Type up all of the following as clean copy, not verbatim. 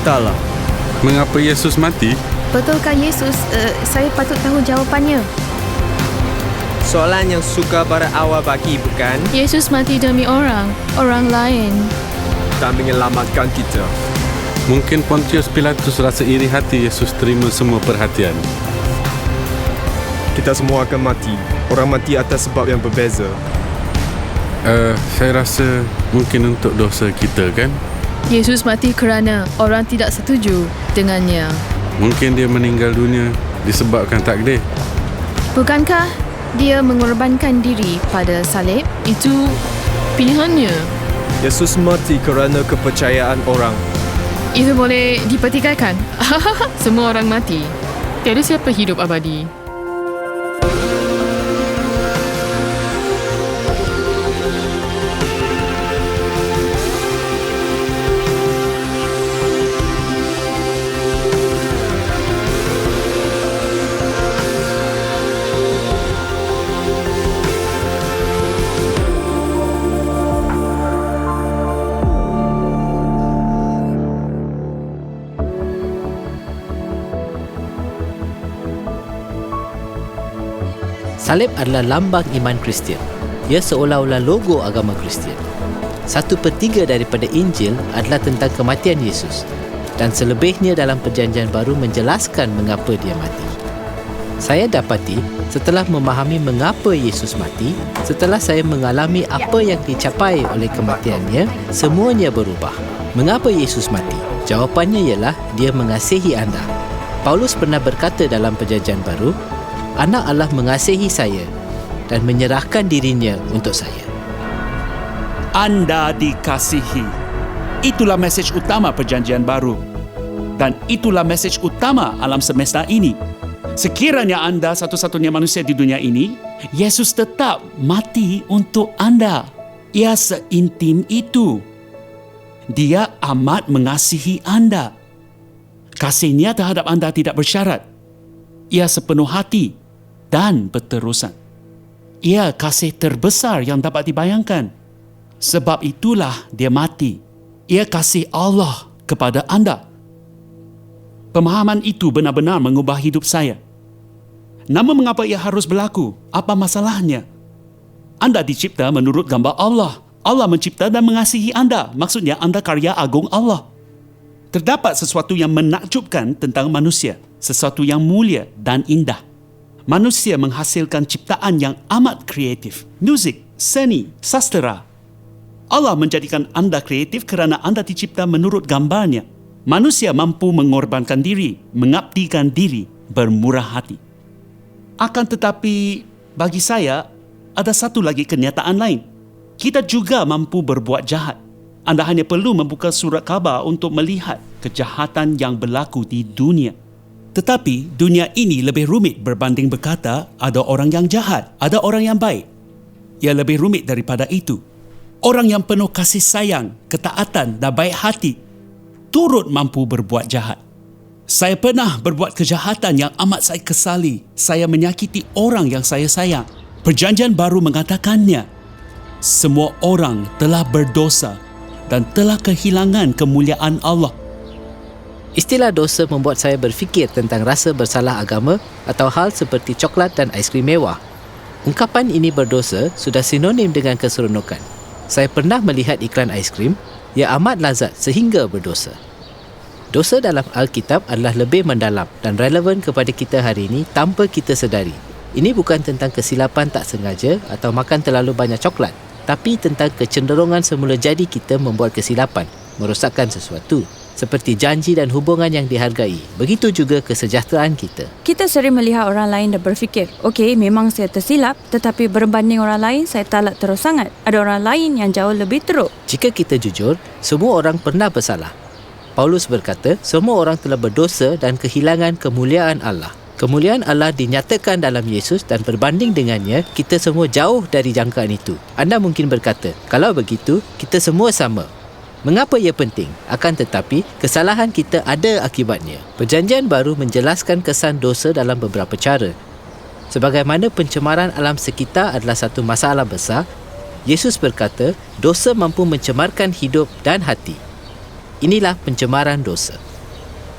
Entahlah. Mengapa Yesus mati? Betulkah Yesus? Saya patut tahu jawapannya. Soalan yang sukar pada awal bagi, bukan? Yesus mati demi orang lain. Dan menyelamatkan kita. Mungkin Pontius Pilatus rasa iri hati Yesus terima semua perhatian. Kita semua akan mati. Orang mati atas sebab yang berbeza. Saya rasa mungkin untuk dosa kita, kan? Yesus mati kerana orang tidak setuju dengannya. Mungkin dia meninggal dunia disebabkan takdir. Bukankah dia mengorbankan diri pada salib? Itu pilihannya. Yesus mati kerana kepercayaan orang. Itu boleh dipertikaikan. Semua orang mati. Tiada siapa hidup abadi. Salib adalah lambang iman Kristian. Ia seolah-olah logo agama Kristian. 1/3 daripada Injil adalah tentang kematian Yesus, dan selebihnya dalam Perjanjian Baru menjelaskan mengapa dia mati. Saya dapati setelah memahami mengapa Yesus mati, setelah saya mengalami apa yang dicapai oleh kematiannya, semuanya berubah. Mengapa Yesus mati? Jawapannya ialah dia mengasihi anda. Paulus pernah berkata dalam Perjanjian Baru, Anak Allah mengasihi saya dan menyerahkan dirinya untuk saya. Anda dikasihi. Itulah mesej utama Perjanjian Baru. Dan itulah mesej utama alam semesta ini. Sekiranya anda satu-satunya manusia di dunia ini, Yesus tetap mati untuk anda. Ia seintim itu. Dia amat mengasihi anda. Kasihnya terhadap anda tidak bersyarat. Ia sepenuh hati dan berterusan. Ia kasih terbesar yang dapat dibayangkan. Sebab itulah dia mati. Ia kasih Allah kepada anda. Pemahaman itu benar-benar mengubah hidup saya. Namun mengapa ia harus berlaku? Apa masalahnya? Anda dicipta menurut gambar Allah. Allah mencipta dan mengasihi anda. Maksudnya anda karya agung Allah. Terdapat sesuatu yang menakjubkan tentang manusia. Sesuatu yang mulia dan indah. Manusia menghasilkan ciptaan yang amat kreatif. Muzik, seni, sastera. Allah menjadikan anda kreatif kerana anda dicipta menurut gambarnya. Manusia mampu mengorbankan diri, mengabdikan diri, bermurah hati. Akan tetapi, bagi saya, ada satu lagi kenyataan lain. Kita juga mampu berbuat jahat. Anda hanya perlu membuka surat khabar untuk melihat kejahatan yang berlaku di dunia. Tetapi dunia ini lebih rumit berbanding berkata ada orang yang jahat, ada orang yang baik. Ia lebih rumit daripada itu. Orang yang penuh kasih sayang, ketaatan dan baik hati turut mampu berbuat jahat. Saya pernah berbuat kejahatan yang amat saya kesali. Saya menyakiti orang yang saya sayang. Perjanjian Baru mengatakannya. Semua orang telah berdosa dan telah kehilangan kemuliaan Allah. Istilah dosa membuat saya berfikir tentang rasa bersalah agama atau hal seperti coklat dan aiskrim mewah. Ungkapan ini berdosa sudah sinonim dengan keseronokan. Saya pernah melihat iklan aiskrim yang amat lazat sehingga berdosa. Dosa dalam Alkitab adalah lebih mendalam dan relevan kepada kita hari ini tanpa kita sedari. Ini bukan tentang kesilapan tak sengaja atau makan terlalu banyak coklat, tapi tentang kecenderungan semula jadi kita membuat kesilapan, merosakkan sesuatu. Seperti janji dan hubungan yang dihargai. Begitu juga kesejahteraan kita. Kita sering melihat orang lain dan berfikir, okey, memang saya tersilap, tetapi berbanding orang lain, saya talak teruk sangat. Ada orang lain yang jauh lebih teruk. Jika kita jujur, semua orang pernah bersalah. Paulus berkata, semua orang telah berdosa dan kehilangan kemuliaan Allah. Kemuliaan Allah dinyatakan dalam Yesus dan berbanding dengannya, kita semua jauh dari jangkaan itu. Anda mungkin berkata, kalau begitu, kita semua sama. Mengapa ia penting? Akan tetapi, kesalahan kita ada akibatnya. Perjanjian Baru menjelaskan kesan dosa dalam beberapa cara. Sebagaimana pencemaran alam sekitar adalah satu masalah besar, Yesus berkata, dosa mampu mencemarkan hidup dan hati. Inilah pencemaran dosa.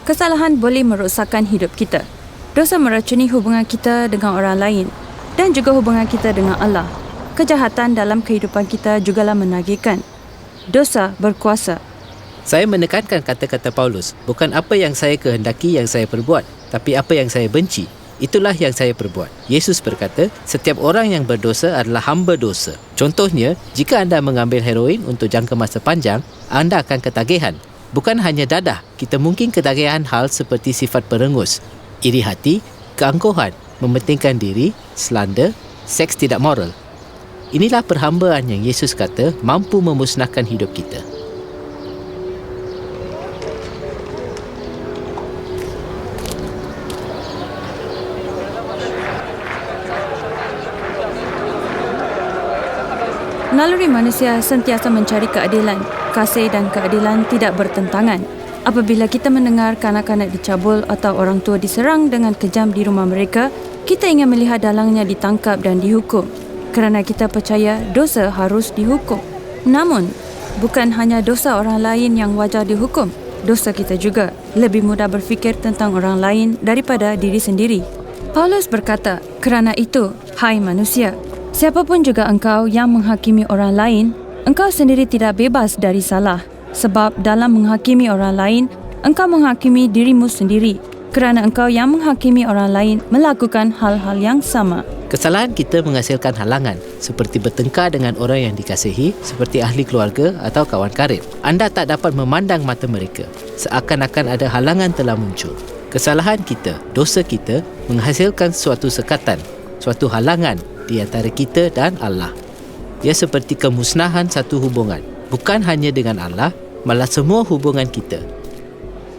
Kesalahan boleh merosakkan hidup kita. Dosa meracuni hubungan kita dengan orang lain dan juga hubungan kita dengan Allah. Kejahatan dalam kehidupan kita jugalah menagihkan. Dosa berkuasa. Saya menekankan kata-kata Paulus, bukan apa yang saya kehendaki yang saya perbuat, tapi apa yang saya benci. Itulah yang saya perbuat. Yesus berkata, setiap orang yang berdosa adalah hamba dosa. Contohnya, jika anda mengambil heroin untuk jangka masa panjang, anda akan ketagihan. Bukan hanya dadah, kita mungkin ketagihan hal seperti sifat perengus, iri hati, keangkuhan, mementingkan diri, selanda, seks tidak moral. Inilah perhambaan yang Yesus kata mampu memusnahkan hidup kita. Naluri manusia sentiasa mencari keadilan. Kasih dan keadilan tidak bertentangan. Apabila kita mendengar kanak-kanak dicabul atau orang tua diserang dengan kejam di rumah mereka, kita ingin melihat dalangnya ditangkap dan dihukum. Kerana kita percaya dosa harus dihukum. Namun, bukan hanya dosa orang lain yang wajar dihukum. Dosa kita juga. Lebih mudah berfikir tentang orang lain daripada diri sendiri. Paulus berkata, kerana itu, hai manusia, siapapun juga engkau yang menghakimi orang lain, engkau sendiri tidak bebas dari salah. Sebab dalam menghakimi orang lain, engkau menghakimi dirimu sendiri. Kerana engkau yang menghakimi orang lain melakukan hal-hal yang sama. Kesalahan kita menghasilkan halangan, seperti bertengkar dengan orang yang dikasihi, seperti ahli keluarga atau kawan karib. Anda tak dapat memandang mata mereka, seakan-akan ada halangan telah muncul. Kesalahan kita, dosa kita, menghasilkan suatu sekatan, suatu halangan di antara kita dan Allah. Ia seperti kemusnahan satu hubungan, bukan hanya dengan Allah, malah semua hubungan kita.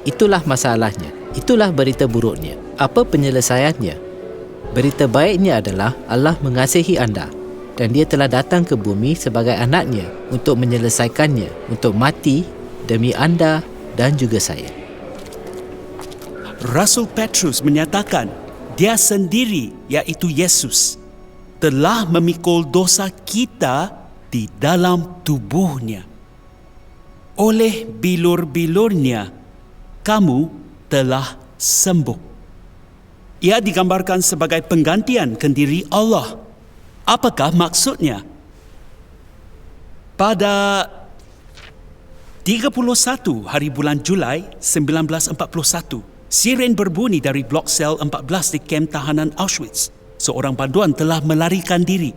Itulah masalahnya, itulah berita buruknya. Apa penyelesaiannya? Berita baiknya adalah Allah mengasihi anda dan dia telah datang ke bumi sebagai anaknya untuk menyelesaikannya, untuk mati demi anda dan juga saya. Rasul Petrus menyatakan dia sendiri, iaitu Yesus, telah memikul dosa kita di dalam tubuhnya. Oleh bilur-bilurnya, kamu telah sembuh. Ia digambarkan sebagai penggantian kendiri Allah. Apakah maksudnya? Pada 31 hari bulan Julai 1941, siren berbunyi dari blok sel 14 di kem tahanan Auschwitz. Seorang banduan telah melarikan diri.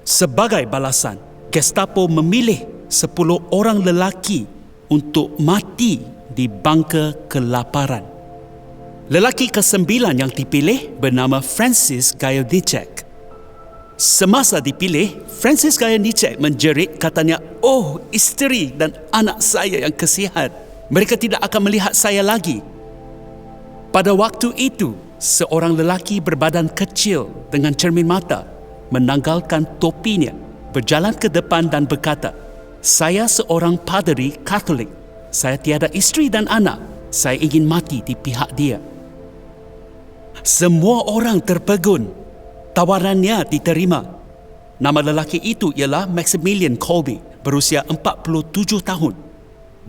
Sebagai balasan, Gestapo memilih 10 orang lelaki untuk mati di bangka kelaparan. Lelaki ke-9 yang dipilih bernama Francis Gajowniczek. Semasa dipilih, Francis Gajowniczek menjerit, katanya, "Oh, isteri dan anak saya yang kesian. Mereka tidak akan melihat saya lagi." Pada waktu itu, seorang lelaki berbadan kecil dengan cermin mata menanggalkan topinya, berjalan ke depan dan berkata, "Saya seorang paderi Katolik. Saya tiada isteri dan anak. Saya ingin mati di pihak dia." Semua orang terpegun. Tawarannya diterima. Nama lelaki itu ialah Maximilian Kolbe, berusia 47 tahun.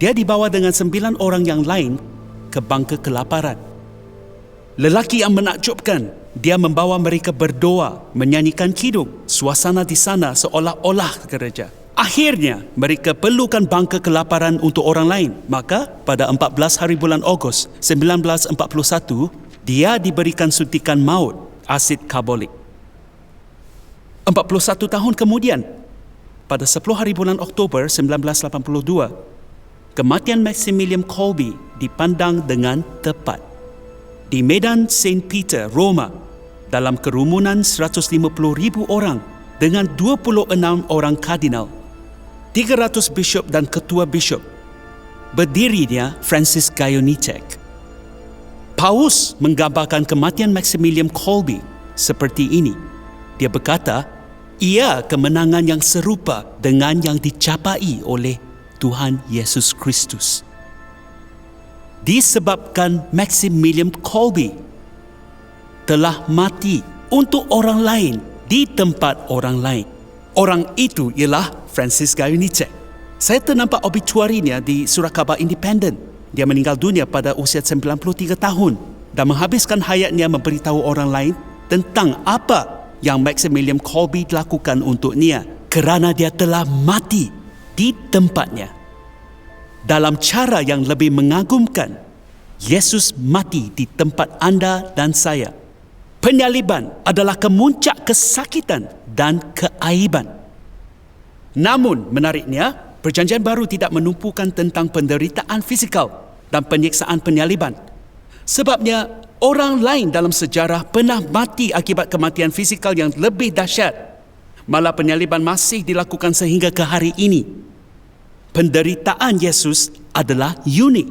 Dia dibawa dengan 9 orang yang lain ke bangka kelaparan. Lelaki yang menakjubkan, dia membawa mereka berdoa, menyanyikan kidung. Suasana di sana seolah-olah gereja. Akhirnya, mereka perlukan bangka kelaparan untuk orang lain. Maka, pada 14 hari bulan Ogos 1941, dia diberikan suntikan maut, asid karbolik. 41 tahun kemudian, pada 10 hari bulan Oktober 1982, kematian Maximilian Kolbe dipandang dengan tepat. Di Medan St. Peter, Roma, dalam kerumunan 150,000 orang dengan 26 orang kardinal, 300 bishop dan ketua bishop, berdirinya Francis Gajowniczek. Paus menggambarkan kematian Maximilian Kolbe seperti ini. Dia berkata, ia kemenangan yang serupa dengan yang dicapai oleh Tuhan Yesus Kristus. Disebabkan Maximilian Kolbe telah mati untuk orang lain di tempat orang lain. Orang itu ialah Francis Gajowniczek. Saya ternampak obituarinya di surat khabar Independent. dia meninggal dunia pada usia 93 tahun dan menghabiskan hayatnya memberitahu orang lain tentang apa yang Maximilian Kolbe lakukan untuknya kerana dia telah mati di tempatnya. Dalam cara yang lebih mengagumkan, Yesus mati di tempat anda dan saya. Penyaliban adalah kemuncak kesakitan dan keaiban. Namun menariknya, Perjanjian Baru tidak menumpukan tentang penderitaan fizikal dan penyiksaan penyaliban. Sebabnya, orang lain dalam sejarah pernah mati akibat kematian fizikal yang lebih dahsyat. Malah penyaliban masih dilakukan sehingga ke hari ini. Penderitaan Yesus adalah unik.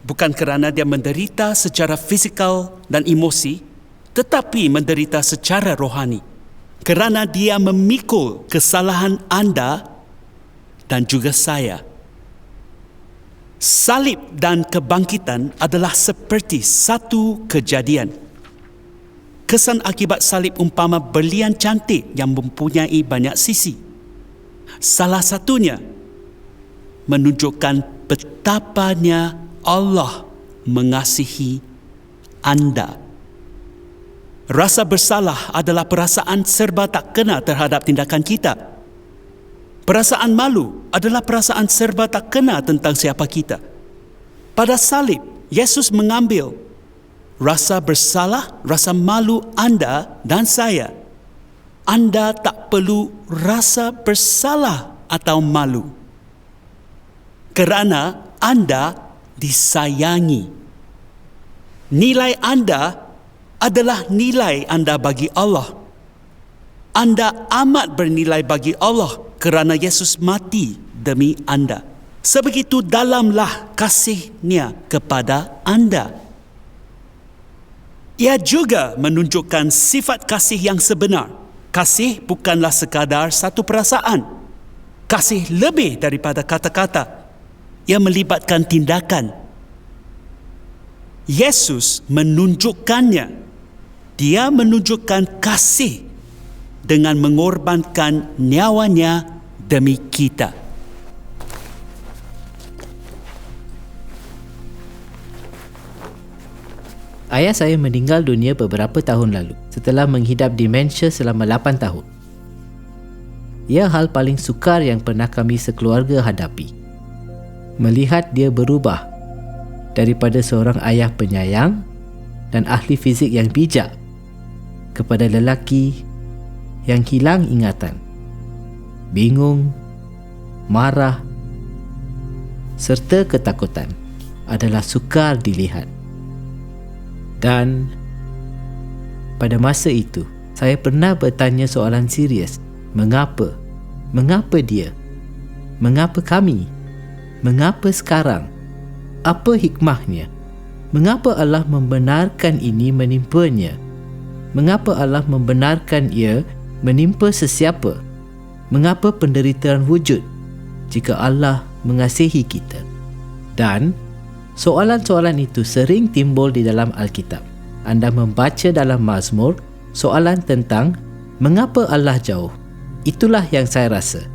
Bukan kerana dia menderita secara fizikal dan emosi, tetapi menderita secara rohani. Kerana dia memikul kesalahan anda dan juga saya. Salib dan kebangkitan adalah seperti satu kejadian. Kesan akibat salib umpama berlian cantik yang mempunyai banyak sisi. Salah satunya menunjukkan betapanya Allah mengasihi anda. Rasa bersalah adalah perasaan serba tak kena terhadap tindakan kita. Perasaan malu adalah perasaan serba tak kena tentang siapa kita. Pada salib, Yesus mengambil rasa bersalah, rasa malu anda dan saya. Anda tak perlu rasa bersalah atau malu, kerana anda disayangi. Nilai anda adalah nilai anda bagi Allah. Anda amat bernilai bagi Allah kerana Yesus mati demi anda. Sebegitu dalamlah kasihnya kepada anda. Ia juga menunjukkan sifat kasih yang sebenar. Kasih bukanlah sekadar satu perasaan. Kasih lebih daripada kata-kata. Ia melibatkan tindakan. Yesus menunjukkannya. Dia menunjukkan kasih dengan mengorbankan nyawanya demi kita. Ayah saya meninggal dunia beberapa tahun lalu setelah menghidap demensia selama 8 tahun. Ia hal paling sukar yang pernah kami sekeluarga hadapi. Melihat dia berubah daripada seorang ayah penyayang dan ahli fizik yang bijak kepada lelaki yang hilang ingatan, bingung, marah serta ketakutan adalah sukar dilihat. Dan pada masa itu, saya pernah bertanya soalan serius. Mengapa? Mengapa dia? Mengapa kami? Mengapa sekarang? Apa hikmahnya? Mengapa Allah membenarkan ini menimpanya? Mengapa Allah membenarkan ia menimpa sesiapa? Mengapa penderitaan wujud jika Allah mengasihi kita? Dan soalan-soalan itu sering timbul di dalam Alkitab. Anda membaca dalam Mazmur soalan tentang mengapa Allah jauh. Itulah yang saya rasa.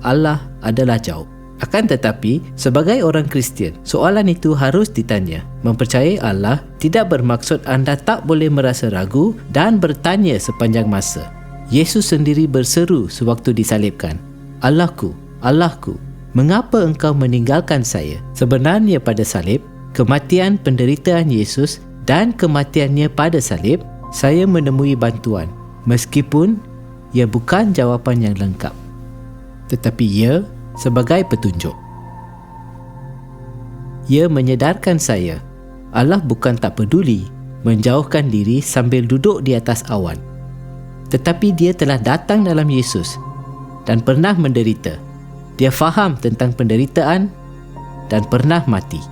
Allah adalah jauh. Akan tetapi, sebagai orang Kristian, soalan itu harus ditanya. Mempercayai Allah tidak bermaksud anda tak boleh merasa ragu dan bertanya sepanjang masa. Yesus sendiri berseru sewaktu disalibkan, "Allahku, Allahku, mengapa engkau meninggalkan saya?" Sebenarnya pada salib, kematian penderitaan Yesus dan kematiannya pada salib, saya menemui bantuan. Meskipun ia bukan jawapan yang lengkap, tetapi ia sebagai petunjuk. Ia menyedarkan saya, Allah bukan tak peduli menjauhkan diri sambil duduk di atas awan. Tetapi dia telah datang dalam Yesus dan pernah menderita. Dia faham tentang penderitaan dan pernah mati.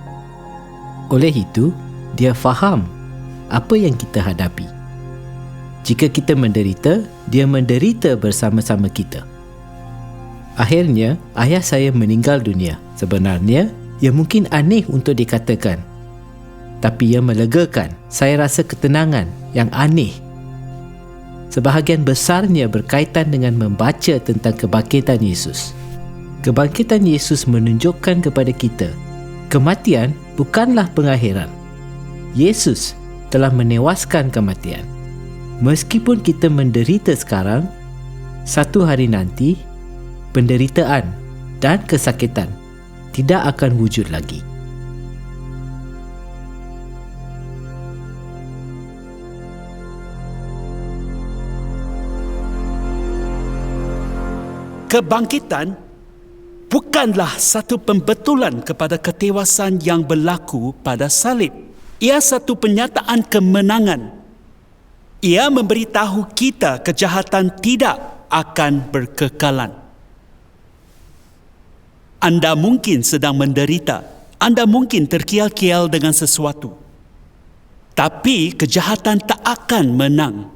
Oleh itu, dia faham apa yang kita hadapi. Jika kita menderita, dia menderita bersama-sama kita. Akhirnya, ayah saya meninggal dunia. Sebenarnya, ia mungkin aneh untuk dikatakan. Tapi ia melegakan. Saya rasa ketenangan yang aneh. Sebahagian besarnya berkaitan dengan membaca tentang kebangkitan Yesus. Kebangkitan Yesus menunjukkan kepada kita, kematian bukanlah pengakhiran. Yesus telah menewaskan kematian. Meskipun kita menderita sekarang, satu hari nanti, penderitaan dan kesakitan tidak akan wujud lagi. Kebangkitan bukanlah satu pembetulan kepada ketewasan yang berlaku pada salib. Ia satu penyataan kemenangan. Ia memberitahu kita kejahatan tidak akan berkekalan. Anda mungkin sedang menderita. Anda mungkin terkial-kial dengan sesuatu. Tapi kejahatan tak akan menang.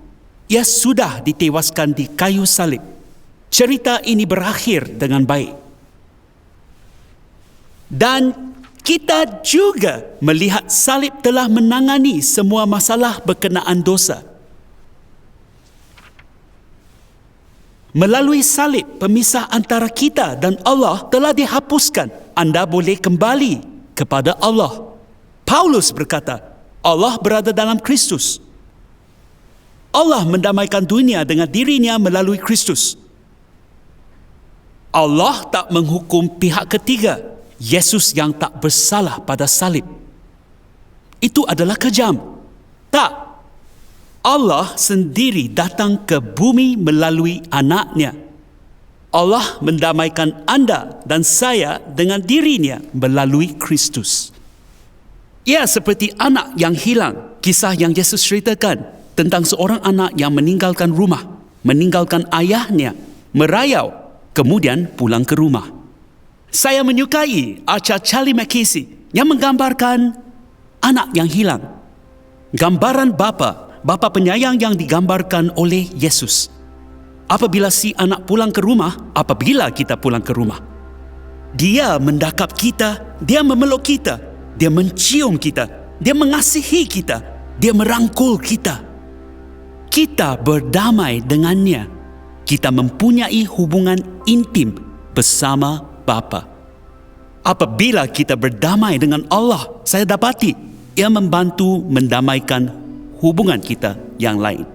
Ia sudah ditewaskan di kayu salib. Cerita ini berakhir dengan baik. Dan kita juga melihat salib telah menangani semua masalah berkenaan dosa. Melalui salib, pemisah antara kita dan Allah telah dihapuskan. Anda boleh kembali kepada Allah. Paulus berkata, Allah berada dalam Kristus. Allah mendamaikan dunia dengan dirinya melalui Kristus. Allah tak menghukum pihak ketiga, Yesus yang tak bersalah pada salib. Itu adalah kejam. Tak. Allah sendiri datang ke bumi melalui anaknya. Allah mendamaikan anda dan saya dengan dirinya melalui Kristus. Ia seperti anak yang hilang. Kisah yang Yesus ceritakan tentang seorang anak yang meninggalkan rumah, meninggalkan ayahnya, merayau, kemudian pulang ke rumah. Saya menyukai acara Charlie Mackesy yang menggambarkan anak yang hilang. Gambaran bapa penyayang yang digambarkan oleh Yesus. Apabila si anak pulang ke rumah, apabila kita pulang ke rumah, dia mendakap kita, dia memeluk kita, dia mencium kita, dia mengasihi kita, dia merangkul kita. Kita berdamai dengannya. Kita mempunyai hubungan intim bersama Bapa. Apabila kita berdamai dengan Allah, saya dapati ia membantu mendamaikan hubungan kita yang lain.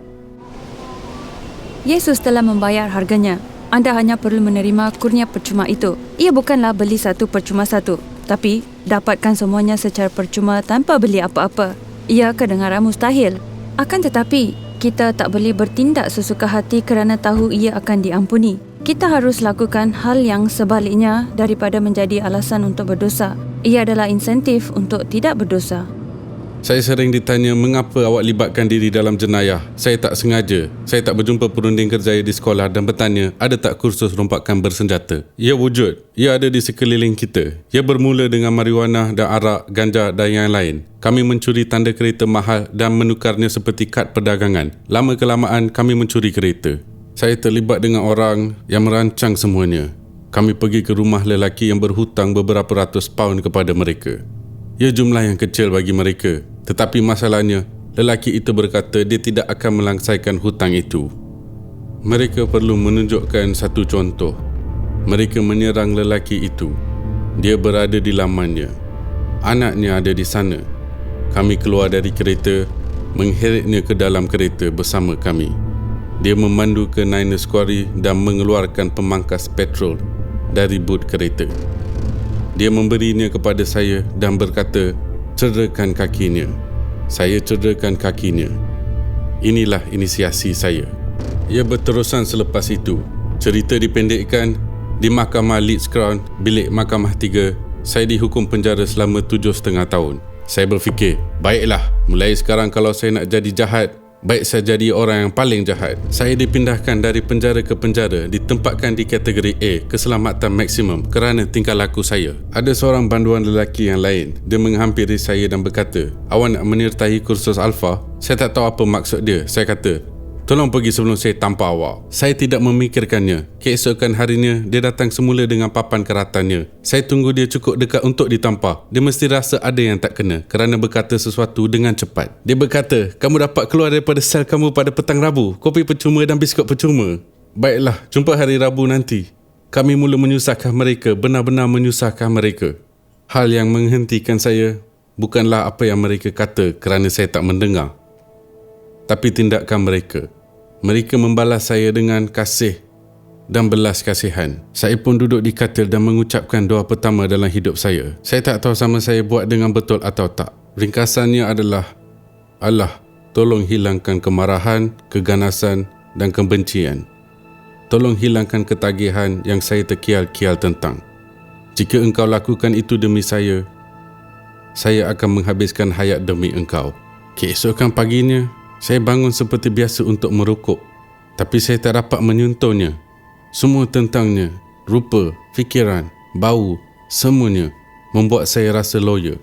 Yesus telah membayar harganya. Anda hanya perlu menerima kurnia percuma itu. Ia bukanlah beli satu percuma satu, tapi dapatkan semuanya secara percuma tanpa beli apa-apa. Ia kedengaran mustahil. Akan tetapi, kita tak boleh bertindak sesuka hati kerana tahu ia akan diampuni. Kita harus lakukan hal yang sebaliknya daripada menjadi alasan untuk berdosa. Ia adalah insentif untuk tidak berdosa. Saya sering ditanya mengapa awak libatkan diri dalam jenayah. Saya tak sengaja. Saya tak berjumpa perunding kerjaya di sekolah dan bertanya, ada tak kursus rompakan bersenjata? Ia wujud. Ia ada di sekeliling kita. Ia bermula dengan marijuana dan arak, ganja dan yang lain. Kami mencuri tanda kereta mahal dan menukarnya seperti kad perdagangan. Lama kelamaan kami mencuri kereta. Saya terlibat dengan orang yang merancang semuanya. Kami pergi ke rumah lelaki yang berhutang beberapa ratus pound kepada mereka. Ia jumlah yang kecil bagi mereka. Tetapi masalahnya, lelaki itu berkata dia tidak akan melangsaikan hutang itu. Mereka perlu menunjukkan satu contoh. Mereka menyerang lelaki itu. Dia berada di lamannya. Anaknya ada di sana. Kami keluar dari kereta, mengheretnya ke dalam kereta bersama kami. Dia memandu ke Niners Quarry dan mengeluarkan pemangkas petrol dari but kereta. Dia memberinya kepada saya dan berkata, cederakan kakinya. Saya cederakan kakinya. Inilah inisiasi saya. Ia berterusan selepas itu. Cerita dipendekkan, di Mahkamah Leeds Crown, bilik Mahkamah 3, saya dihukum penjara selama 7,5 tahun. Saya berfikir, baiklah, mulai sekarang kalau saya nak jadi jahat, baik saya jadi orang yang paling jahat. Saya dipindahkan dari penjara ke penjara, ditempatkan di kategori A, keselamatan maksimum kerana tingkah laku saya. Ada seorang banduan lelaki yang lain. Dia menghampiri saya dan berkata, awak nak menyertai kursus Alpha? Saya tak tahu apa maksud dia. Saya kata, tolong pergi sebelum saya tampar awak. Saya tidak memikirkannya. Keesokan harinya, dia datang semula dengan papan keratannya. Saya tunggu dia cukup dekat untuk ditampar. Dia mesti rasa ada yang tak kena kerana berkata sesuatu dengan cepat. Dia berkata, kamu dapat keluar daripada sel kamu pada petang Rabu. Kopi percuma dan biskut percuma. Baiklah, jumpa hari Rabu nanti. Kami mula menyusahkan mereka, benar-benar menyusahkan mereka. Hal yang menghentikan saya bukanlah apa yang mereka kata kerana saya tak mendengar, tapi tindakan mereka. Mereka membalas saya dengan kasih dan belas kasihan. Saya pun duduk di katil dan mengucapkan doa pertama dalam hidup saya. Saya tak tahu sama saya buat dengan betul atau tak. Ringkasannya adalah, Allah, tolong hilangkan kemarahan, keganasan dan kebencian. Tolong hilangkan ketagihan yang saya terkial-kial tentang. Jika engkau lakukan itu demi saya akan menghabiskan hayat demi engkau. Keesokan paginya, saya bangun seperti biasa untuk merukuk, tapi saya tak dapat menyentuhnya. Semua tentangnya, rupa, fikiran, bau, semuanya membuat saya rasa loya.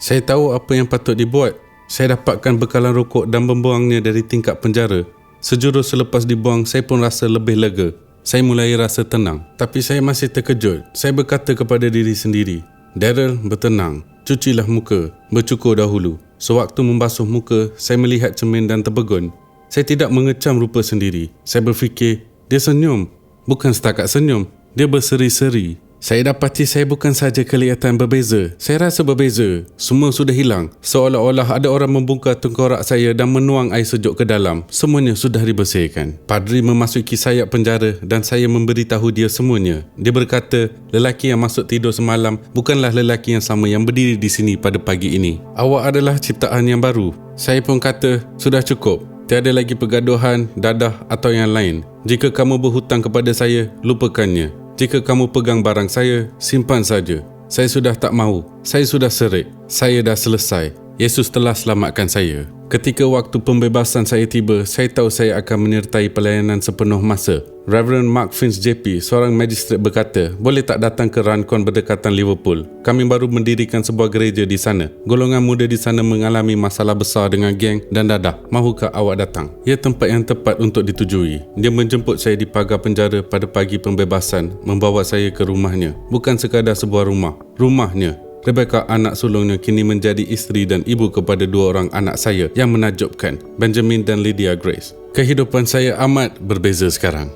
Saya tahu apa yang patut dibuat. Saya dapatkan bekalan rokok dan membuangnya dari tingkap penjara. Sejurus selepas dibuang, saya pun rasa lebih lega. Saya mulai rasa tenang. Tapi saya masih terkejut. Saya berkata kepada diri sendiri, Daryl, bertenang. Cucilah muka, bercukur dahulu. Sewaktu membasuh muka, saya melihat cermin dan terpegun. Saya tidak mengecam rupa sendiri. Saya berfikir, dia senyum. Bukan setakat senyum, dia berseri-seri. Saya dapati saya bukan saja kelihatan berbeza. Saya rasa berbeza. Semua sudah hilang. Seolah-olah ada orang membungkar tengkorak saya dan menuang air sejuk ke dalam. Semuanya sudah dibersihkan. Padri memasuki sayap penjara dan saya memberitahu dia semuanya. Dia berkata, lelaki yang masuk tidur semalam bukanlah lelaki yang sama yang berdiri di sini pada pagi ini. Awak adalah ciptaan yang baru. Saya pun kata, sudah cukup. Tiada lagi pergaduhan, dadah atau yang lain. Jika kamu berhutang kepada saya, lupakannya. Jika kamu pegang barang saya, simpan saja. Saya sudah tak mahu. Saya sudah serik. Saya dah selesai. Yesus telah selamatkan saya. Ketika waktu pembebasan saya tiba, saya tahu saya akan menyertai pelayanan sepenuh masa. Reverend Mark Finch JP, seorang magistrat berkata, boleh tak datang ke Rancon berdekatan Liverpool? Kami baru mendirikan sebuah gereja di sana. Golongan muda di sana mengalami masalah besar dengan geng dan dadah. Mahukah awak datang? Ia tempat yang tepat untuk ditujui. Dia menjemput saya di pagar penjara pada pagi pembebasan, membawa saya ke rumahnya. Bukan sekadar sebuah rumah. Rumahnya. Rebecca, anak sulungnya, kini menjadi isteri dan ibu kepada 2 orang anak saya yang menakjubkan, Benjamin dan Lydia Grace. Kehidupan saya amat berbeza sekarang.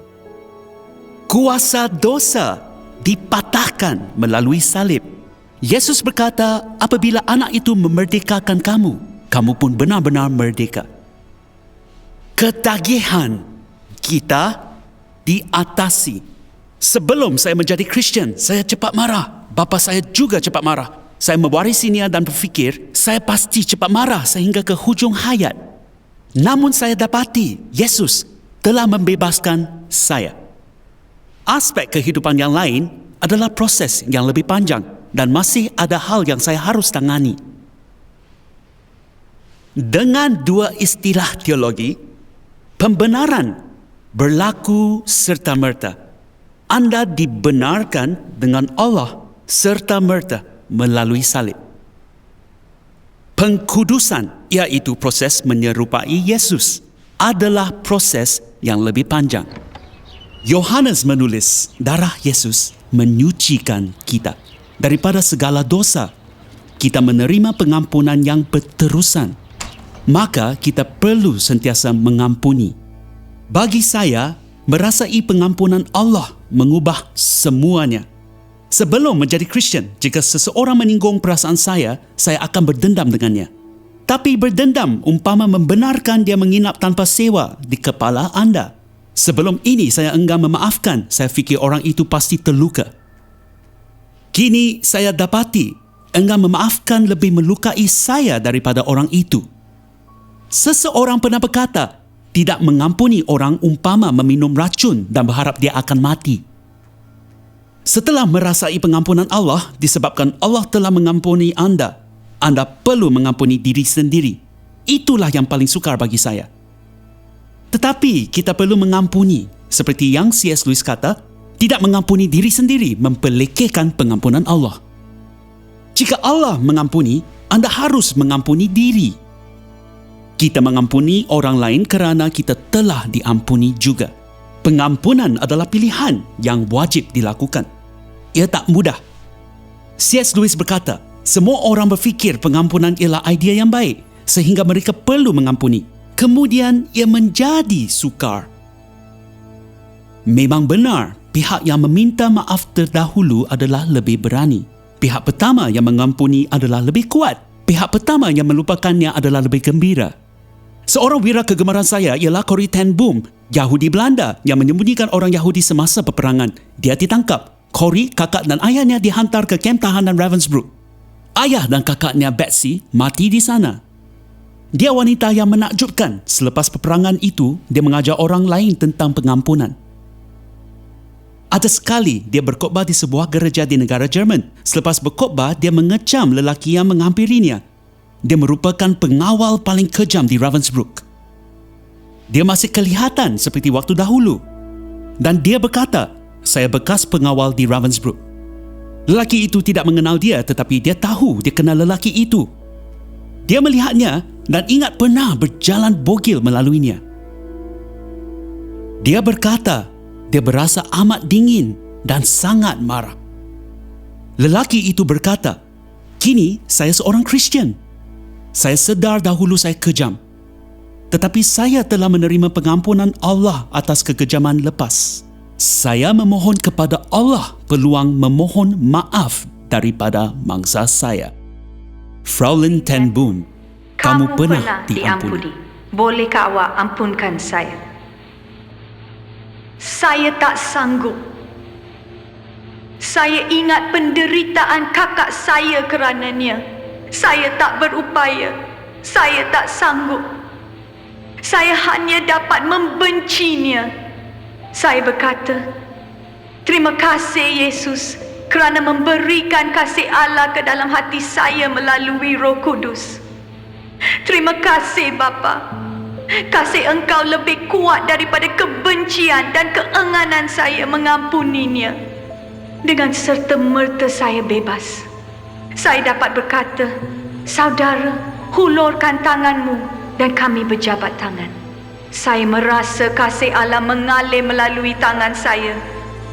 Kuasa dosa dipatahkan melalui salib. Yesus berkata, apabila anak itu memerdekakan kamu, kamu pun benar-benar merdeka. Ketagihan kita diatasi. Sebelum saya menjadi Kristian, saya cepat marah. Bapa saya juga cepat marah. Saya mewarisinya dan berfikir, saya pasti cepat marah sehingga ke hujung hayat. Namun saya dapati, Yesus telah membebaskan saya. Aspek kehidupan yang lain adalah proses yang lebih panjang dan masih ada hal yang saya harus tangani. Dengan 2 istilah teologi, pembenaran berlaku serta-merta. Anda dibenarkan dengan Allah serta-merta melalui salib. Pengkudusan, iaitu proses menyerupai Yesus, adalah proses yang lebih panjang. Yohanes menulis, darah Yesus menyucikan kita daripada segala dosa. Kita menerima pengampunan yang berterusan. Maka kita perlu sentiasa mengampuni. Bagi saya, merasai pengampunan Allah mengubah semuanya. Sebelum menjadi Kristian, jika seseorang menyinggung perasaan saya akan berdendam dengannya. Tapi berdendam umpama membenarkan dia menginap tanpa sewa di kepala anda. Sebelum ini saya enggan memaafkan, saya fikir orang itu pasti terluka. Kini saya dapati, enggan memaafkan lebih melukai saya daripada orang itu. Seseorang pernah berkata, tidak mengampuni orang umpama meminum racun dan berharap dia akan mati. Setelah merasai pengampunan Allah disebabkan Allah telah mengampuni anda, anda perlu mengampuni diri sendiri. Itulah yang paling sukar bagi saya. Tetapi kita perlu mengampuni. Seperti yang C.S. Lewis kata, tidak mengampuni diri sendiri memperlekehkan pengampunan Allah. Jika Allah mengampuni, anda harus mengampuni diri. Kita mengampuni orang lain kerana kita telah diampuni juga. Pengampunan adalah pilihan yang wajib dilakukan. Ia tak mudah. C.S. Lewis berkata, semua orang berfikir pengampunan ialah idea yang baik sehingga mereka perlu mengampuni. Kemudian ia menjadi sukar. Memang benar, pihak yang meminta maaf terdahulu adalah lebih berani. Pihak pertama yang mengampuni adalah lebih kuat. Pihak pertama yang melupakannya adalah lebih gembira. Seorang wira kegemaran saya ialah Corrie ten Boom, Yahudi Belanda yang menyembunyikan orang Yahudi semasa peperangan. Dia ditangkap. Corrie, kakak dan ayahnya dihantar ke kamp tahanan Ravensbrück. Ayah dan kakaknya Betsy mati di sana. Dia wanita yang menakjubkan. Selepas peperangan itu, dia mengajar orang lain tentang pengampunan. Ada sekali dia berkhotbah di sebuah gereja di negara Jerman. Selepas berkhotbah, dia mengecam lelaki yang menghampirinya. Dia merupakan pengawal paling kejam di Ravensbrück. Dia masih kelihatan seperti waktu dahulu. Dan dia berkata, saya bekas pengawal di Ravensbrück. Lelaki itu tidak mengenal dia, tetapi dia tahu dia kenal lelaki itu. Dia melihatnya dan ingat pernah berjalan bogil melaluinya. Dia berkata, dia berasa amat dingin dan sangat marah. Lelaki itu berkata, kini saya seorang Kristian. Saya sedar dahulu saya kejam. Tetapi saya telah menerima pengampunan Allah atas kekejaman lepas. Saya memohon kepada Allah peluang memohon maaf daripada mangsa saya. Fraulein ten Boom, kamu pernah diampuni. Bolehkah awak ampunkan saya? Saya tak sanggup. Saya ingat penderitaan kakak saya kerananya. Saya tak berupaya. Saya tak sanggup. Saya hanya dapat membencinya. Saya berkata, terima kasih Yesus kerana memberikan kasih Allah ke dalam hati saya melalui Roh Kudus. Terima kasih Bapa. Kasih Engkau lebih kuat daripada kebencian dan keenganan saya mengampuninya. Dengan serta-merta saya bebas. Saya dapat berkata, saudara, hulurkan tanganmu dan kami berjabat tangan. Saya merasa kasih Allah mengalir melalui tangan saya.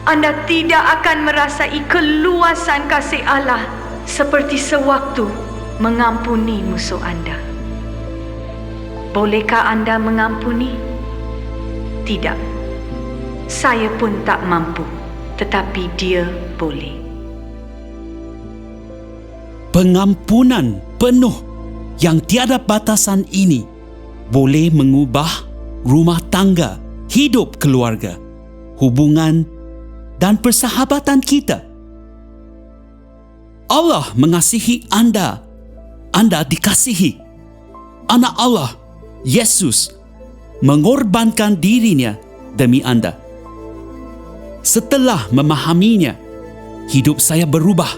Anda tidak akan merasai keluasan kasih Allah seperti sewaktu mengampuni musuh anda. Bolehkah anda mengampuni? Tidak. Saya pun tak mampu, tetapi dia boleh. Pengampunan penuh yang tiada batasan ini boleh mengubah rumah tangga, hidup keluarga, hubungan dan persahabatan kita. Allah mengasihi anda. Anda dikasihi. Anak Allah, Yesus, mengorbankan dirinya demi anda. Setelah memahaminya, hidup saya berubah.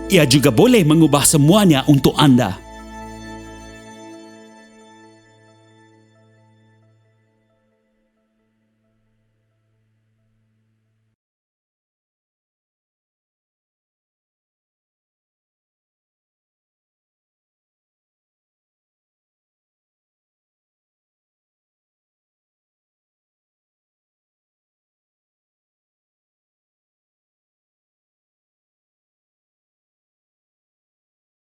Ia juga boleh mengubah semuanya untuk anda.